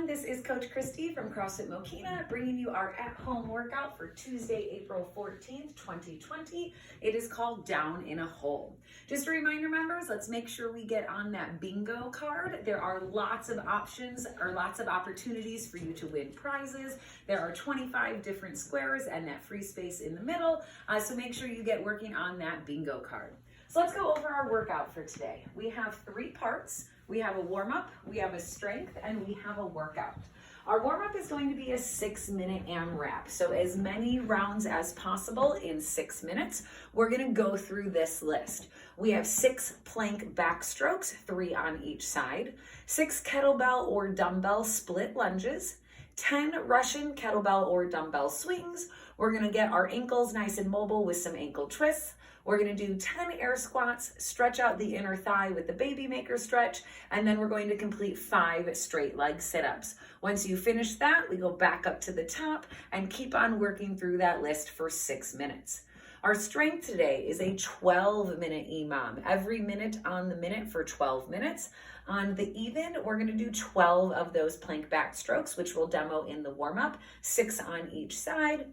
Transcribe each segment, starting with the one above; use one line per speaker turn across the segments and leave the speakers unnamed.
everyone, this is Coach Christy from CrossFit Mokina bringing you our at-home workout for Tuesday, April 14th, 2020. It is called Down in a Hole. Just a reminder, members, let's make sure we get on that bingo card. There are lots of options or lots of opportunities for you to win prizes. There are 25 different squares and that free space in the middle, so make sure you get working on that bingo card. So let's go over our workout for today. We have 3 parts. We have a warm-up, we have a strength, and we have a workout. Our warm-up is going to be a 6-minute AMRAP. So as many rounds as possible in 6 minutes. We're gonna go through this list. We have 6 plank backstrokes, 3 on each side, 6 kettlebell or dumbbell split lunges, 10 Russian kettlebell or dumbbell swings. We're gonna get our ankles nice and mobile with some ankle twists. We're gonna do 10 air squats, stretch out the inner thigh with the baby maker stretch, and then we're going to complete 5 straight leg sit-ups. Once you finish that, we go back up to the top and keep on working through that list for 6 minutes. Our strength today is a 12-minute EMOM, every minute on the minute for 12 minutes. On the even, we're gonna do 12 of those plank backstrokes, which we'll demo in the warm-up, 6 on each side.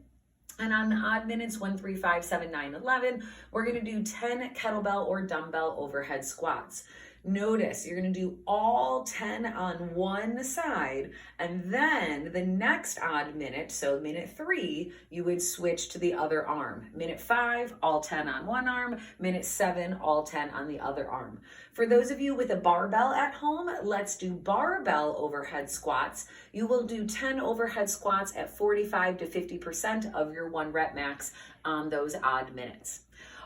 And on the odd minutes, 1, 3, 5, 7, 9, 11, we're gonna do 10 kettlebell or dumbbell overhead squats. Notice you're gonna do all 10 on one side, and then the next odd minute, so minute 3, you would switch to the other arm. Minute 5, all 10 on one arm. Minute 7, all 10 on the other arm. For those of you with a barbell at home, let's do barbell overhead squats. You will do 10 overhead squats at 45 to 50% of your 1 rep max on those odd minutes.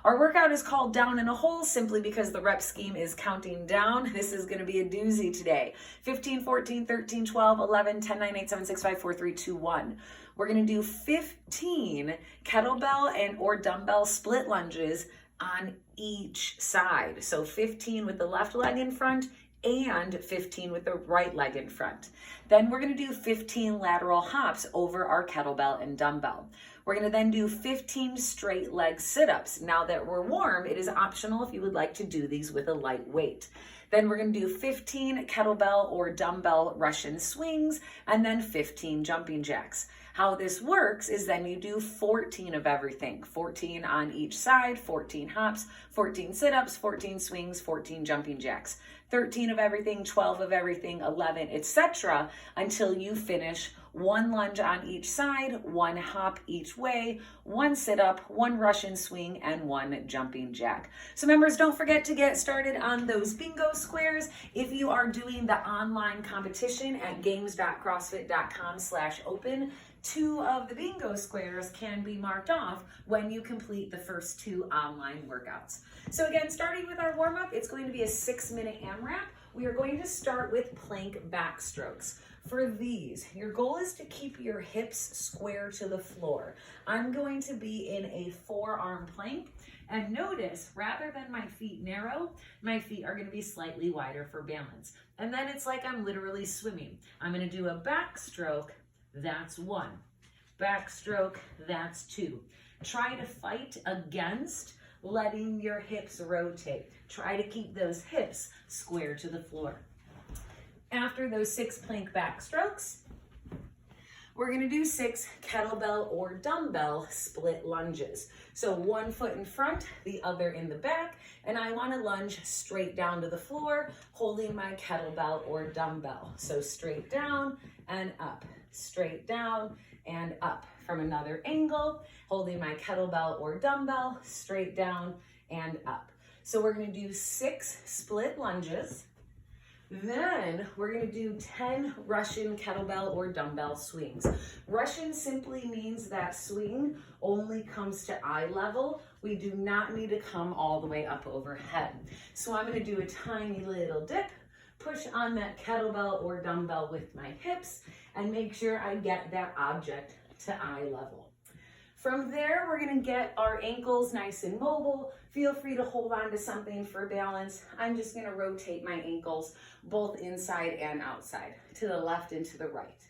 Our workout is called Down in a Hole simply because the rep scheme is counting down. This is going to be a doozy today. 15, 14, 13, 12, 11, 10, 9, 8, 7, 6, 5, 4, 3, 2, 1. We're going to do 15 kettlebell and or dumbbell split lunges on each side. So 15 with the left leg in front and 15 with the right leg in front. Then we're going to do 15 lateral hops over our kettlebell and dumbbell. We're going to then do 15 straight leg sit-ups. Now that we're warm, it is optional if you would like to do these with a light weight. Then we're going to do 15 kettlebell or dumbbell Russian swings and then 15 jumping jacks. How this works is then you do 14 of everything, 14 on each side, 14 hops, 14 sit-ups, 14 swings, 14 jumping jacks, 13 of everything, 12 of everything, 11, etc. until you finish 1 lunge on each side, 1 hop each way, 1 sit-up, 1 Russian swing, and 1 jumping jack. So members, don't forget to get started on those bingo squares. If you are doing the online competition at games.crossfit.com/open, 2 of the bingo squares can be marked off when you complete the first 2 online workouts. So again, starting with our warm-up, it's going to be a 6-minute AMRAP. We are going to start with plank backstrokes. For these, your goal is to keep your hips square to the floor. I'm going to be in a forearm plank, and notice, rather than my feet narrow, my feet are gonna be slightly wider for balance. And then it's like I'm literally swimming. I'm gonna do a backstroke, that's 1. Backstroke, that's 2. Try to fight against letting your hips rotate. Try to keep those hips square to the floor. After those 6 plank backstrokes, we're gonna do 6 kettlebell or dumbbell split lunges. So 1 foot in front, the other in the back, and I wanna lunge straight down to the floor, holding my kettlebell or dumbbell. So straight down and up, straight down and up. From another angle, holding my kettlebell or dumbbell, straight down and up. So we're gonna do 6 split lunges. Then we're gonna do 10 Russian kettlebell or dumbbell swings. Russian simply means that swing only comes to eye level. We do not need to come all the way up overhead. So I'm gonna do a tiny little dip, push on that kettlebell or dumbbell with my hips, and make sure I get that object to eye level. From there, we're gonna get our ankles nice and mobile. Feel free to hold on to something for balance. I'm just gonna rotate my ankles both inside and outside, to the left and to the right.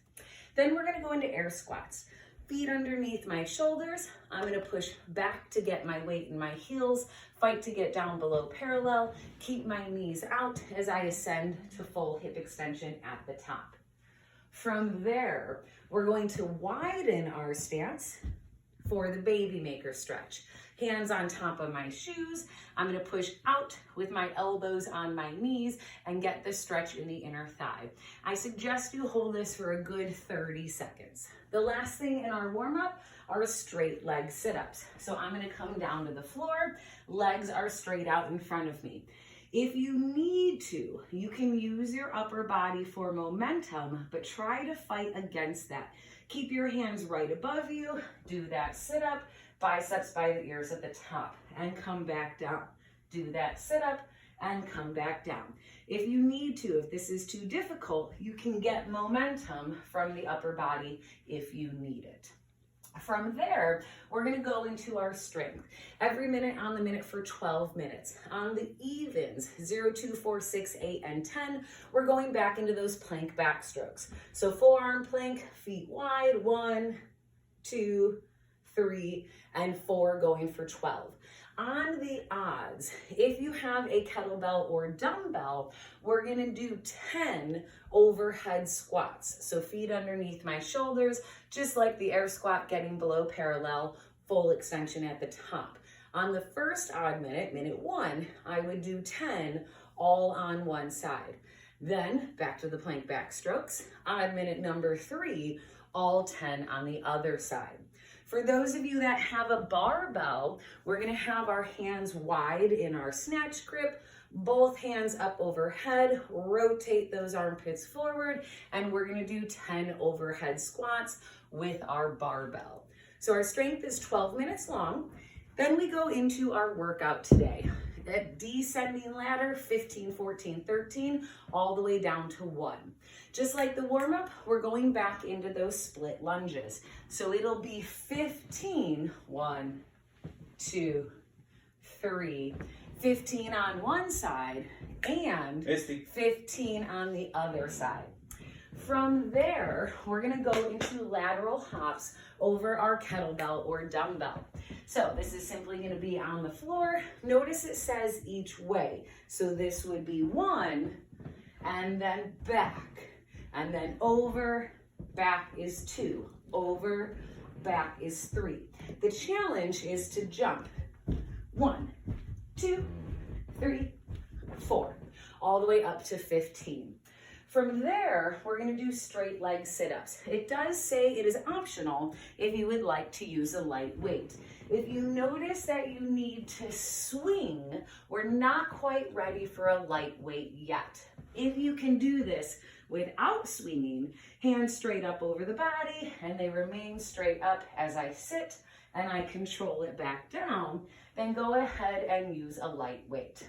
Then we're gonna go into air squats. Feet underneath my shoulders. I'm gonna push back to get my weight in my heels, fight to get down below parallel, keep my knees out as I ascend to full hip extension at the top. From there, we're going to widen our stance for the baby maker stretch. Hands on top of my shoes. I'm gonna push out with my elbows on my knees and get the stretch in the inner thigh. I suggest you hold this for a good 30 seconds. The last thing in our warm-up are straight leg sit-ups. So I'm gonna come down to the floor, legs are straight out in front of me. If you need to, you can use your upper body for momentum, but try to fight against that. Keep your hands right above you, do that sit-up, biceps by the ears at the top, and come back down. Do that sit-up and come back down. If you need to, if this is too difficult, you can get momentum from the upper body if you need it. From there, we're gonna go into our strength. Every minute on the minute for 12 minutes. On the evens, 0, 2, 4, 6, 8, and 10, we're going back into those plank backstrokes. So forearm plank, feet wide, 1, 2, 3, and 4, going for 12. On the odds, if you have a kettlebell or dumbbell, we're gonna do 10 overhead squats. So feet underneath my shoulders, just like the air squat, getting below parallel, full extension at the top. On the first odd minute, minute 1, I would do 10 all on one side. Then back to the plank backstrokes. Odd minute number 3, all 10 on the other side. For those of you that have a barbell, we're gonna have our hands wide in our snatch grip, both hands up overhead, rotate those armpits forward, and we're gonna do 10 overhead squats with our barbell. So our strength is 12 minutes long. Then we go into our workout today. That descending ladder, 15, 14, 13, all the way down to 1. Just like the warm-up, we're going back into those split lunges. So it'll be 15, 1, 2, 3, 15 on one side, and 15 on the other side. From there, we're gonna go into lateral hops over our kettlebell or dumbbell. So this is simply gonna be on the floor. Notice it says each way. So this would be 1, and then back, and then over, back is 2, over, back is 3. The challenge is to jump 1, 2, 3, 4, all the way up to 15. From there, we're gonna do straight leg sit-ups. It does say it is optional if you would like to use a light weight. If you notice that you need to swing, we're not quite ready for a light weight yet. If you can do this without swinging, hands straight up over the body, and they remain straight up as I sit and I control it back down, then go ahead and use a light weight.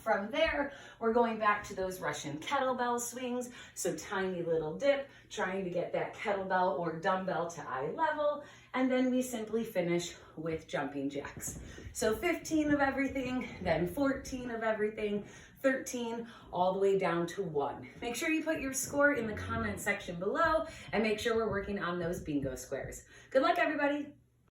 From there, we're going back to those Russian kettlebell swings. So tiny little dip, trying to get that kettlebell or dumbbell to eye level. And then we simply finish with jumping jacks. So 15 of everything, then 14 of everything, 13, all the way down to 1. Make sure you put your score in the comment section below and make sure we're working on those bingo squares. Good luck, everybody.